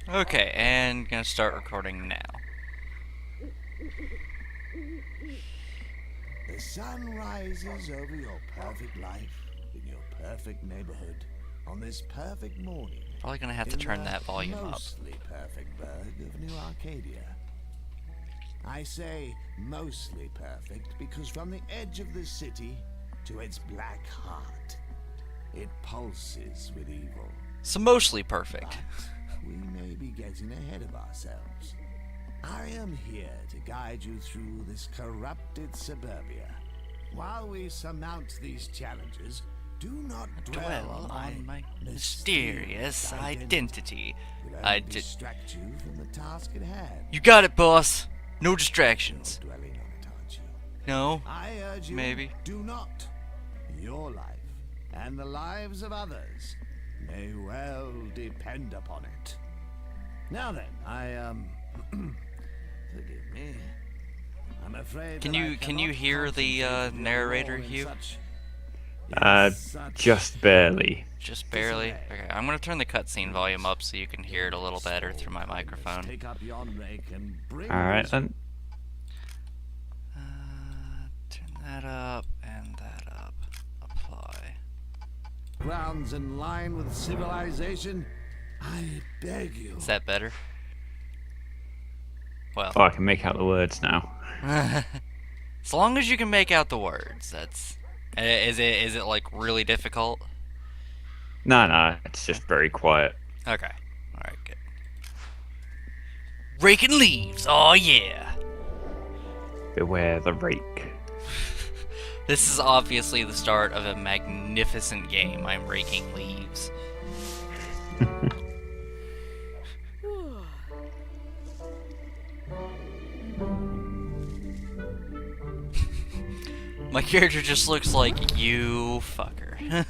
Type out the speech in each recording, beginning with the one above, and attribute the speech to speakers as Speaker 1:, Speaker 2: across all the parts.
Speaker 1: Okay, and gonna start recording now.
Speaker 2: The sun rises over your perfect life in your perfect neighborhood on this perfect morning.
Speaker 1: Probably gonna have to
Speaker 2: in
Speaker 1: turn
Speaker 2: the
Speaker 1: that volume up.
Speaker 2: mostly perfect burg of New Arcadia. I say mostly perfect because from the edge of the city to its black heart, it pulses with evil.
Speaker 1: So mostly perfect.
Speaker 2: But we may be getting ahead of ourselves. I am here to guide you through this corrupted suburbia. While we surmount these challenges, do not
Speaker 1: Dwell on my mysterious identity.
Speaker 2: I distract you from the task at hand.
Speaker 1: You got it, boss. No distractions.
Speaker 2: You're dwelling on it, aren't you?
Speaker 1: No?
Speaker 2: I urge you,
Speaker 1: Maybe.
Speaker 2: do not. Your life and the lives of others may well depend upon it. Now then, forgive me. I'm afraid.
Speaker 1: Can you hear the narrator, Hugh?
Speaker 3: Just barely.
Speaker 1: Just barely. Okay, I'm gonna turn the cutscene volume up so you can hear it a little better through my microphone.
Speaker 3: Alright then.
Speaker 1: Turn that up and that up. Apply.
Speaker 2: Grounds in line with civilization. I beg you.
Speaker 1: Is that better? Well,
Speaker 3: Oh, I can make out the words now.
Speaker 1: as long as you can make out the words, that's. Is it like really difficult?
Speaker 3: No, it's just very quiet.
Speaker 1: Okay. Alright, good. Raking leaves, oh yeah!
Speaker 3: Beware the rake.
Speaker 1: This is obviously the start of a magnificent game. I'm raking leaves. My character just looks like you fucker.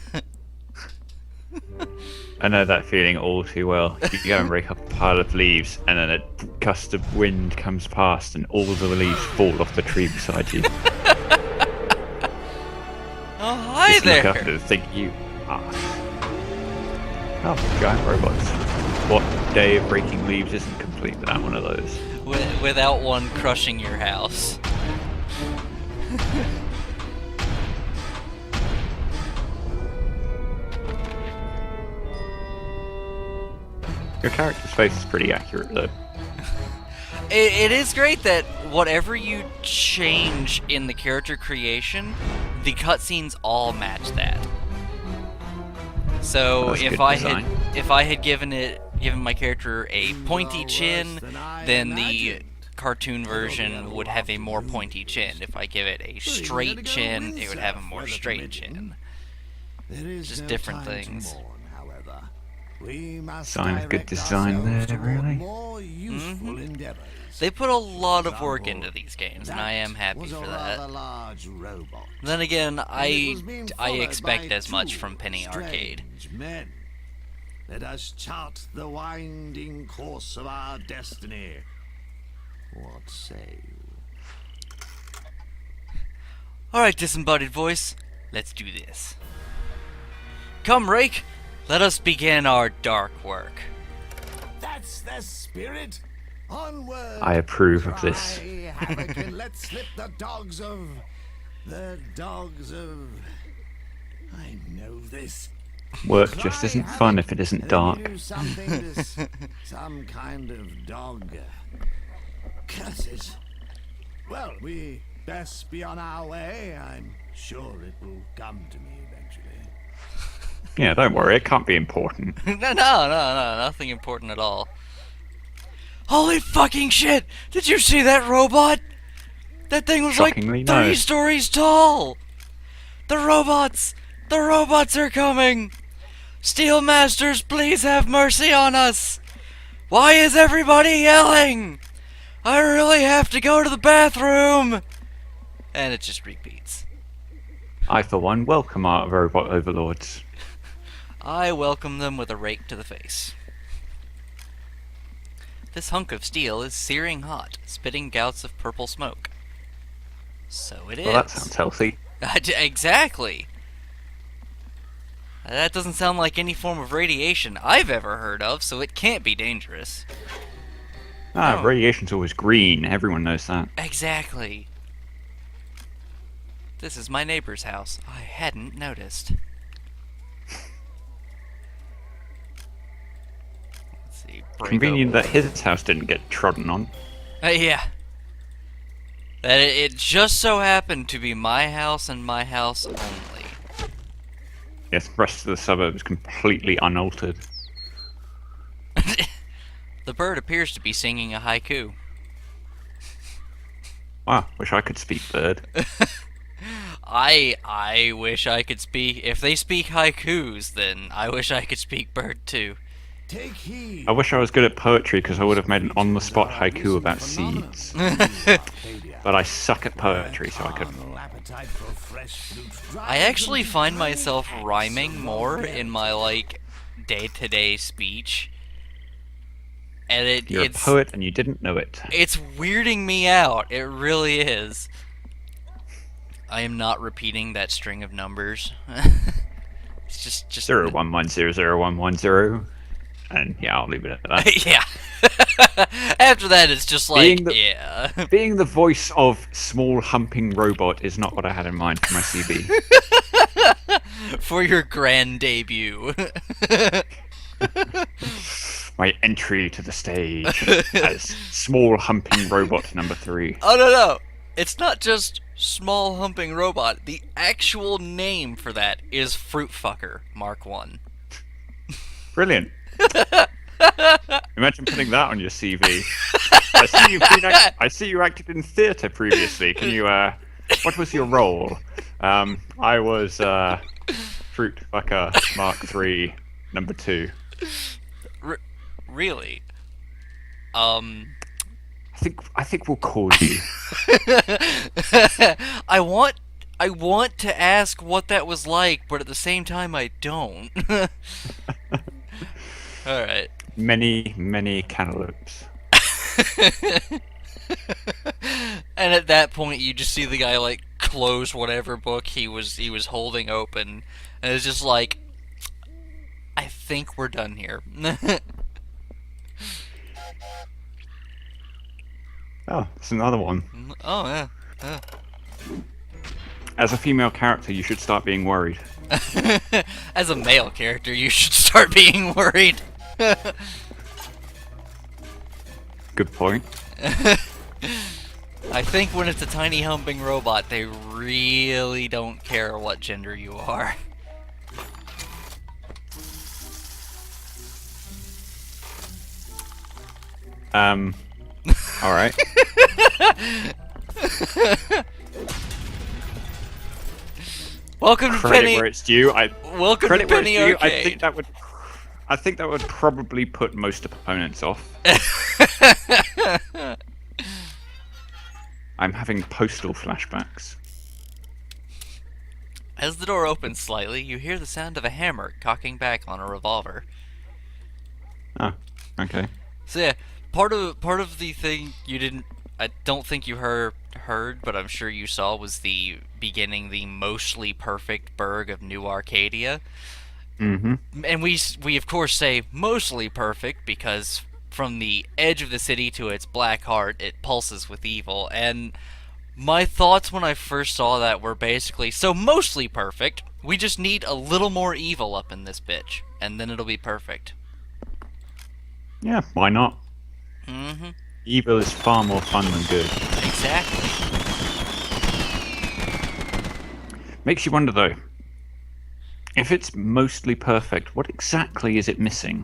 Speaker 3: I know that feeling all too well. You go and rake up a pile of leaves, and then a gust of wind comes past, and all the leaves fall off the tree beside you.
Speaker 1: Oh, hi
Speaker 3: Just
Speaker 1: there!
Speaker 3: look up and think you are. Oh, giant robots. What day of breaking leaves isn't complete without one of those?
Speaker 1: Without one crushing your house.
Speaker 3: Your character's face is pretty accurate, though.
Speaker 1: It is great that whatever you change in the character creation, the cutscenes all match that. So
Speaker 3: That's
Speaker 1: if
Speaker 3: good
Speaker 1: I
Speaker 3: design.
Speaker 1: had given my character a pointy chin, then the cartoon version would have a more pointy chin. If I give it a straight chin, it would have a more straight chin. Just different things.
Speaker 3: Sign of good design there, really.
Speaker 1: They put a lot of work into these games, and I am happy for that. Then again, I expect as much from Penny Arcade.
Speaker 2: Men. Let us chart the winding course of our destiny. What say you?
Speaker 1: Alright, disembodied voice, let's do this. Come, Rake! Let us begin our dark work.
Speaker 2: That's the spirit. Onward.
Speaker 3: I approve of this.
Speaker 2: Cry havoc and let slip the dogs of. I know this.
Speaker 3: Work just isn't fun if it isn't dark.
Speaker 2: Some kind of dog. Curses. Well, we best be on our way. I'm sure it will come to me eventually.
Speaker 3: Yeah, don't worry, it can't be important.
Speaker 1: No, nothing important at all. Holy fucking shit! Did you see that robot? That thing was like
Speaker 3: Shockingly,
Speaker 1: 3
Speaker 3: no.
Speaker 1: stories tall! The robots! The robots are coming! Steel Masters, please have mercy on us! Why is everybody yelling? I really have to go to the bathroom! And it just repeats.
Speaker 3: I, for one, welcome our robot overlords.
Speaker 1: I welcome them with a rake to the face. This hunk of steel is searing hot, spitting gouts of purple smoke. So it is.
Speaker 3: Well, that sounds healthy.
Speaker 1: Exactly. That doesn't sound like any form of radiation I've ever heard of, so it can't be dangerous.
Speaker 3: Ah,
Speaker 1: Oh.
Speaker 3: radiation's always green. Everyone knows that.
Speaker 1: Exactly. This is my neighbor's house. I hadn't noticed. Let's see.
Speaker 3: Convenient that his house didn't get trodden on.
Speaker 1: Yeah. That it just so happened to be my house and my house only.
Speaker 3: Yes, the rest of the suburb is completely unaltered.
Speaker 1: The bird appears to be singing a haiku.
Speaker 3: Wow, wish I could speak bird.
Speaker 1: I wish I could speak. If they speak haikus, then I wish I could speak bird too.
Speaker 2: Take heed.
Speaker 3: I wish I was good at poetry because I would have made an on-the-spot haiku about seeds. But I suck at poetry, so I couldn't.
Speaker 1: I actually find myself rhyming more in my like day-to-day speech, and
Speaker 3: You're
Speaker 1: it's
Speaker 3: a poet and you didn't know it.
Speaker 1: it's weirding me out. It really is. I am not repeating that string of numbers. It's just
Speaker 3: 011001110. And yeah, I'll leave it at that.
Speaker 1: yeah. After that, it's just like
Speaker 3: Being the-
Speaker 1: yeah.
Speaker 3: Being the voice of small humping robot is not what I had in mind for my CV.
Speaker 1: For your grand debut.
Speaker 3: My entry to the stage as small humping robot number 3.
Speaker 1: Oh no, it's not just small humping robot. The actual name for that is Fruit Fucker Mark 1.
Speaker 3: Brilliant. Imagine putting that on your CV. I see you acted in theatre previously. Can you? What was your role? I was Fruit Fucker Mark 3 number 2.
Speaker 1: Really?
Speaker 3: I think we'll call you.
Speaker 1: I want to ask what that was like, but at the same time I don't. All right.
Speaker 3: Many cantaloupes.
Speaker 1: And at that point, you just see the guy like close whatever book he was holding open, and it's just like, I think we're done here.
Speaker 3: Oh, it's another one.
Speaker 1: Oh yeah.
Speaker 3: As a female character, you should start being worried.
Speaker 1: As a male character, you should start being worried.
Speaker 3: Good point.
Speaker 1: I think when it's a tiny humping robot, they really don't care what gender you are.
Speaker 3: Alright.
Speaker 1: Welcome to
Speaker 3: Credit
Speaker 1: Penny.
Speaker 3: where it's due.
Speaker 1: Welcome to
Speaker 3: Credit where it's
Speaker 1: Penny
Speaker 3: due.
Speaker 1: Arcade.
Speaker 3: I think that would probably put most opponents off. I'm having postal flashbacks.
Speaker 1: As the door opens slightly, you hear the sound of a hammer cocking back on a revolver.
Speaker 3: Oh, okay.
Speaker 1: So yeah, part of the thing you didn't, I don't think you heard, but I'm sure you saw, was the beginning, the mostly perfect burg of New Arcadia.
Speaker 3: Mm-hmm.
Speaker 1: And we of course say mostly perfect because from the edge of the city to its black heart, it pulses with evil. And my thoughts when I first saw that were basically, so mostly perfect, we just need a little more evil up in this bitch, and then it'll be perfect.
Speaker 3: Yeah, why not?
Speaker 1: Mm-hmm.
Speaker 3: Evil is far more fun than good.
Speaker 1: Exactly.
Speaker 3: Makes you wonder though, if it's mostly perfect, what exactly is it missing?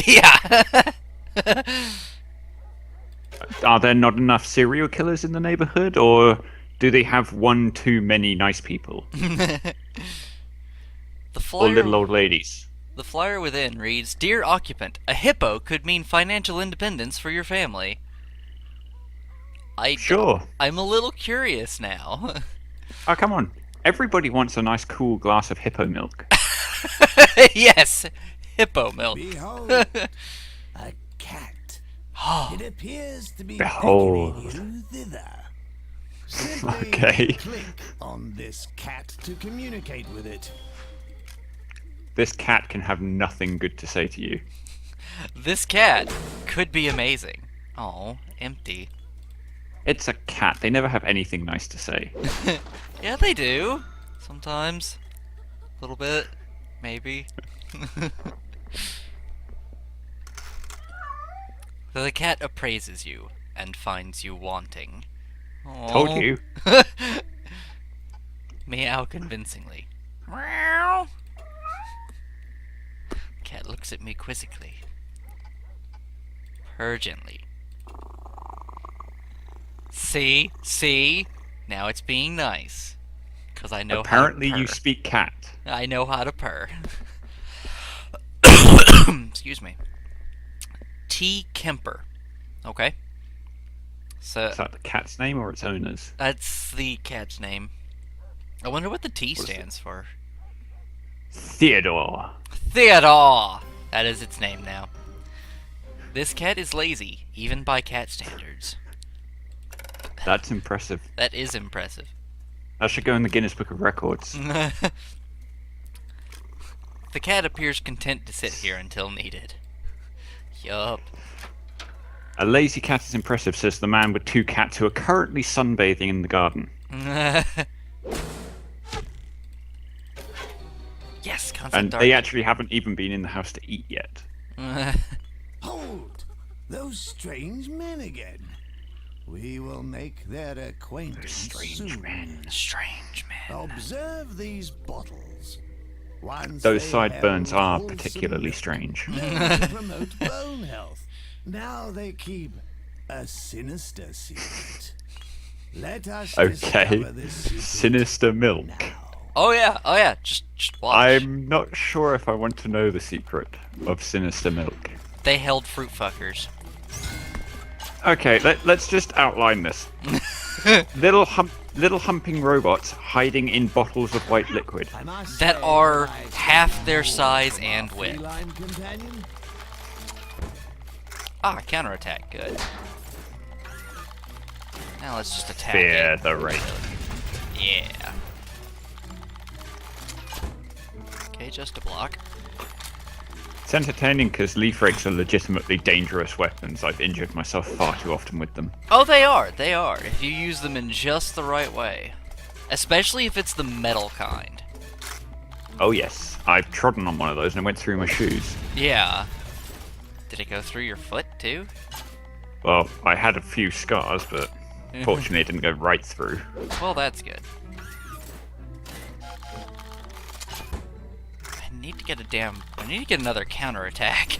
Speaker 1: Yeah.
Speaker 3: Are there not enough serial killers in the neighborhood, or do they have one too many nice people?
Speaker 1: The
Speaker 3: Or
Speaker 1: flyer,
Speaker 3: little old ladies?
Speaker 1: the flyer within reads, "Dear occupant, a hippo could mean financial independence for your family."
Speaker 3: Sure.
Speaker 1: I'm a little curious now.
Speaker 3: Oh, come on. Everybody wants a nice cool glass of hippo milk.
Speaker 1: Yes, hippo milk.
Speaker 2: Behold, a cat. It appears to be
Speaker 3: Behold.
Speaker 2: beckoning you thither. Simply
Speaker 3: Okay.
Speaker 2: click on this cat to communicate with it.
Speaker 3: this cat can have nothing good to say to you.
Speaker 1: This cat could be amazing. Oh, empty.
Speaker 3: It's a cat. They never have anything nice to say.
Speaker 1: Yeah, they do. Sometimes. A little bit. Maybe. The cat appraises you and finds you wanting. Aww.
Speaker 3: Told you.
Speaker 1: Meow convincingly. Meow. Cat looks at me quizzically. Purr gently. See? See? Now it's being nice. Because I know
Speaker 3: Apparently
Speaker 1: how to purr.
Speaker 3: you speak cat.
Speaker 1: I know how to purr. Excuse me. T. Kemper. Okay. So
Speaker 3: Is that the cat's name or its owner's?
Speaker 1: that's the cat's name. I wonder what the T
Speaker 3: What is it?
Speaker 1: stands for.
Speaker 3: Theodore.
Speaker 1: Theodore! That is its name now. This cat is lazy, even by cat standards.
Speaker 3: That's impressive.
Speaker 1: That is impressive.
Speaker 3: That should go in the Guinness Book of Records.
Speaker 1: The cat appears content to sit here until needed. Yup.
Speaker 3: A lazy cat is impressive, says the man with 2 cats who are currently sunbathing in the garden.
Speaker 1: Yes, constant
Speaker 3: And
Speaker 1: dark.
Speaker 3: they actually haven't even been in the house to eat yet.
Speaker 2: Hold! Those strange men again. We will make their acquaintance soon.
Speaker 1: Strange man.
Speaker 2: Observe these bottles. Once
Speaker 3: Those
Speaker 2: they
Speaker 3: sideburns
Speaker 2: held
Speaker 3: are
Speaker 2: wholesome
Speaker 3: particularly
Speaker 2: milk,
Speaker 3: strange.
Speaker 2: known to promote bone health. Now they keep a sinister secret. Let us
Speaker 3: Okay.
Speaker 2: discover this secret
Speaker 3: Sinister milk.
Speaker 2: now.
Speaker 1: Oh yeah. Just watch.
Speaker 3: I'm not sure if I want to know the secret of sinister milk.
Speaker 1: They held fruit fuckers.
Speaker 3: Okay, let's just outline this. little humping robots hiding in bottles of white liquid.
Speaker 2: I must
Speaker 1: That
Speaker 2: say
Speaker 1: are
Speaker 2: I
Speaker 1: half their
Speaker 2: stole
Speaker 1: size
Speaker 2: from our
Speaker 1: and width.
Speaker 2: feline companion.
Speaker 1: Ah, counterattack. Good. Now let's just attack
Speaker 3: Fear
Speaker 1: it.
Speaker 3: the rape.
Speaker 1: Yeah. Okay, just a block.
Speaker 3: It's entertaining because leaf rakes are legitimately dangerous weapons. I've injured myself far too often with them.
Speaker 1: Oh, they are. They are. If you use them in just the right way. Especially if it's the metal kind.
Speaker 3: Oh yes, I've trodden on one of those and it went through my shoes.
Speaker 1: Yeah. Did it go through your foot, too?
Speaker 3: Well, I had a few scars, but fortunately it didn't go right through.
Speaker 1: Well, that's good. I need to get another counterattack.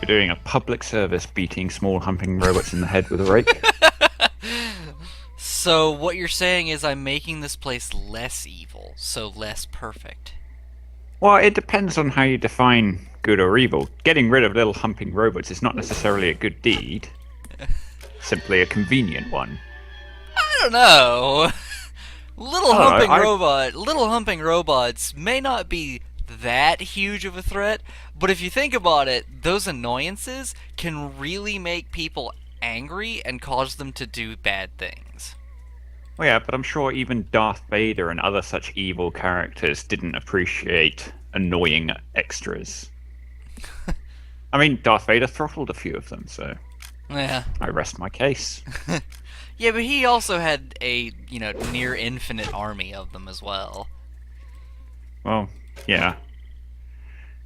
Speaker 3: You're doing a public service beating small humping robots in the head with a rake?
Speaker 1: So what you're saying is I'm making this place less evil, so less perfect.
Speaker 3: Well, it depends on how you define good or evil. Getting rid of little humping robots is not necessarily a good deed. Simply a convenient one.
Speaker 1: I don't know. Little
Speaker 3: I don't know,
Speaker 1: little humping robots may not be that huge of a threat, but if you think about it, those annoyances can really make people angry and cause them to do bad things.
Speaker 3: Well, yeah, but I'm sure even Darth Vader and other such evil characters didn't appreciate annoying extras. I mean, Darth Vader throttled a few of them, so
Speaker 1: Yeah.
Speaker 3: I rest my case.
Speaker 1: Yeah, but he also had a, near infinite army of them as well.
Speaker 3: Well, yeah.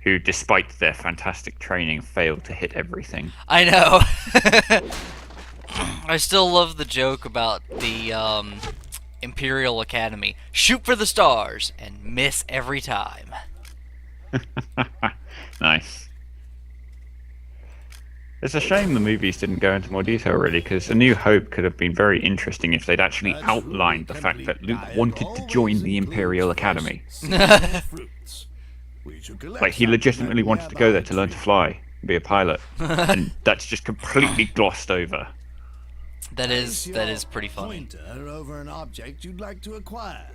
Speaker 3: Who, despite their fantastic training, failed to hit everything.
Speaker 1: I know. I still love the joke about the Imperial Academy. Shoot for the stars and miss every time.
Speaker 3: Nice. It's a shame the movies didn't go into more detail, really, because A New Hope could have been very interesting if they'd actually outlined the fact that Luke wanted to join the Imperial Academy. Like, he legitimately wanted to go there to learn to fly, and be a pilot, and that's just completely glossed over.
Speaker 1: That is pretty funny.
Speaker 2: Pointer over an object you'd like to acquire.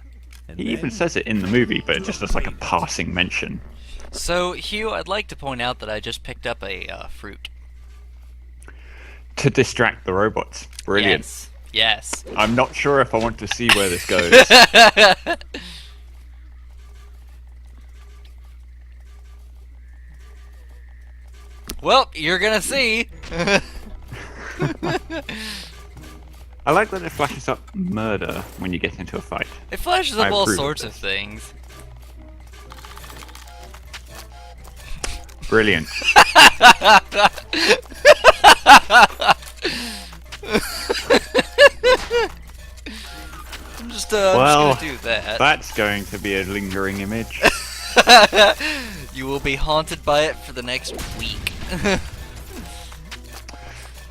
Speaker 2: And
Speaker 3: He even
Speaker 2: then
Speaker 3: says it in the movie, but just as like a passing mention.
Speaker 1: So, Hugh, I'd like to point out that I just picked up a fruit.
Speaker 3: To distract the robots. Brilliant.
Speaker 1: Yes. Yes.
Speaker 3: I'm not sure if I want to see where this goes.
Speaker 1: Well, you're gonna see.
Speaker 3: I like that it flashes up murder when you get into a fight.
Speaker 1: It flashes up
Speaker 3: I
Speaker 1: all
Speaker 3: approve of
Speaker 1: sorts of
Speaker 3: this.
Speaker 1: things.
Speaker 3: Brilliant.
Speaker 1: I'm just
Speaker 3: Well,
Speaker 1: gonna do that.
Speaker 3: That's going to be a lingering image.
Speaker 1: You will be haunted by it for the next week.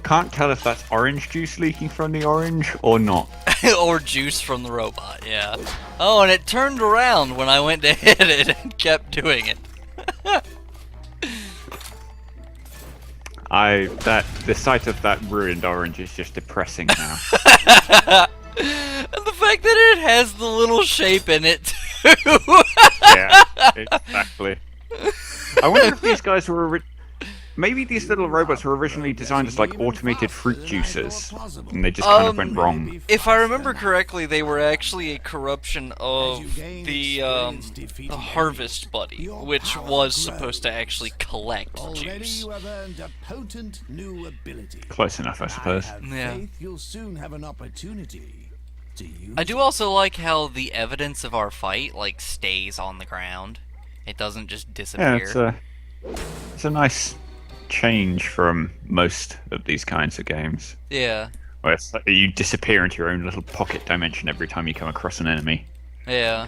Speaker 3: Can't tell if that's orange juice leaking from the orange or not.
Speaker 1: Or juice from the robot, yeah. Oh, and it turned around when I went to hit it and kept doing it.
Speaker 3: The sight of that ruined orange is just depressing now.
Speaker 1: And the fact that it has the little shape in it, too.
Speaker 3: Yeah, exactly. I wonder if these guys were maybe these little robots were originally designed as like automated fruit juicers, and they just kind of went wrong.
Speaker 1: If I remember correctly, they were actually a corruption of the Harvest Buddy, which was supposed to actually collect
Speaker 2: Already
Speaker 1: juice.
Speaker 2: you have earned a potent new ability.
Speaker 3: Close enough, I suppose.
Speaker 2: I have
Speaker 1: Yeah.
Speaker 2: faith you'll soon have an opportunity to use
Speaker 1: I do also like how the evidence of our fight, like, stays on the ground. It doesn't just
Speaker 3: Yeah,
Speaker 1: disappear.
Speaker 3: it's a nice change from most of these kinds of games,
Speaker 1: Yeah,
Speaker 3: where it's like you disappear into your own little pocket dimension every time you come across an enemy.
Speaker 1: yeah.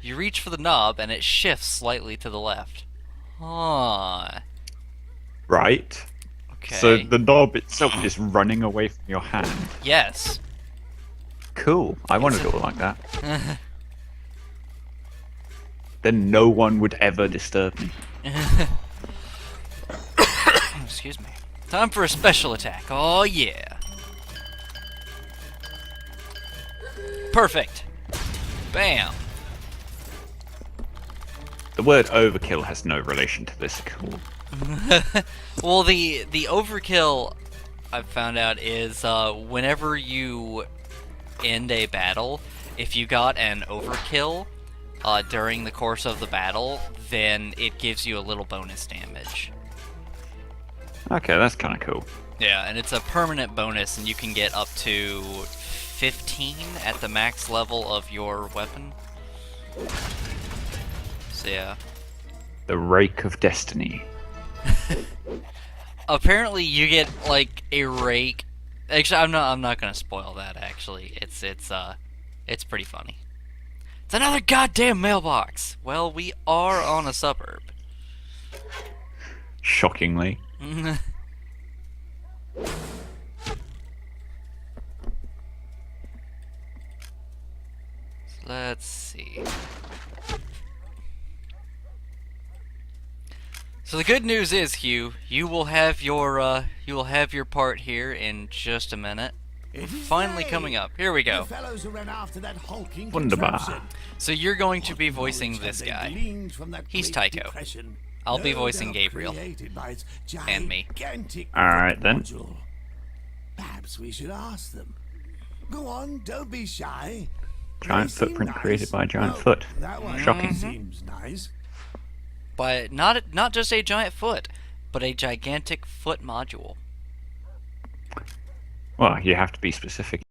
Speaker 1: You reach for the knob, and it shifts slightly to the left. Huh.
Speaker 3: Right.
Speaker 1: Okay.
Speaker 3: So the knob itself is running away from your hand.
Speaker 1: Yes.
Speaker 3: Cool. I want to do it like that. Then no one would ever disturb me.
Speaker 1: Excuse me. Time for a special attack. Oh, yeah. Perfect. Bam.
Speaker 3: The word overkill has no relation to this at all.
Speaker 1: Well, the overkill I've found out is whenever you end a battle, if you got an overkill during the course of the battle, then it gives you a little bonus damage.
Speaker 3: Okay, that's kind of cool.
Speaker 1: Yeah, and it's a permanent bonus, and you can get up to 15 at the max level of your weapon. So yeah.
Speaker 3: The Rake of Destiny.
Speaker 1: Apparently, you get like a rake. Actually, I'm not gonna spoil that. Actually, it's pretty funny. It's another goddamn mailbox. Well, we are on a suburb.
Speaker 3: Shockingly.
Speaker 1: Let's see. So the good news is, Hugh, you will have your part here in just a minute.
Speaker 2: It is
Speaker 1: Finally
Speaker 2: they,
Speaker 1: coming up. Here we go.
Speaker 2: the fellows who ran after that hulking
Speaker 3: Wunderbar.
Speaker 2: contraption.
Speaker 1: So you're going to be
Speaker 2: What
Speaker 1: voicing
Speaker 2: knowledge
Speaker 1: this
Speaker 2: have they
Speaker 1: guy.
Speaker 2: gleaned from that
Speaker 1: He's
Speaker 2: Great
Speaker 1: Tycho.
Speaker 2: Depression?
Speaker 1: I'll be
Speaker 2: No
Speaker 1: voicing
Speaker 2: doubt
Speaker 1: Gabriel.
Speaker 2: created by its
Speaker 1: And me.
Speaker 2: gigantic
Speaker 3: Alright, then.
Speaker 2: module. Perhaps we should ask them. Go on, don't be shy.
Speaker 3: Giant
Speaker 2: They seem
Speaker 3: footprint
Speaker 2: nice.
Speaker 3: created by a giant
Speaker 2: Oh,
Speaker 3: foot.
Speaker 2: That one
Speaker 3: Shocking.
Speaker 2: seems nice.
Speaker 1: But not just a giant foot, but a gigantic foot module.
Speaker 3: Well, you have to be specific.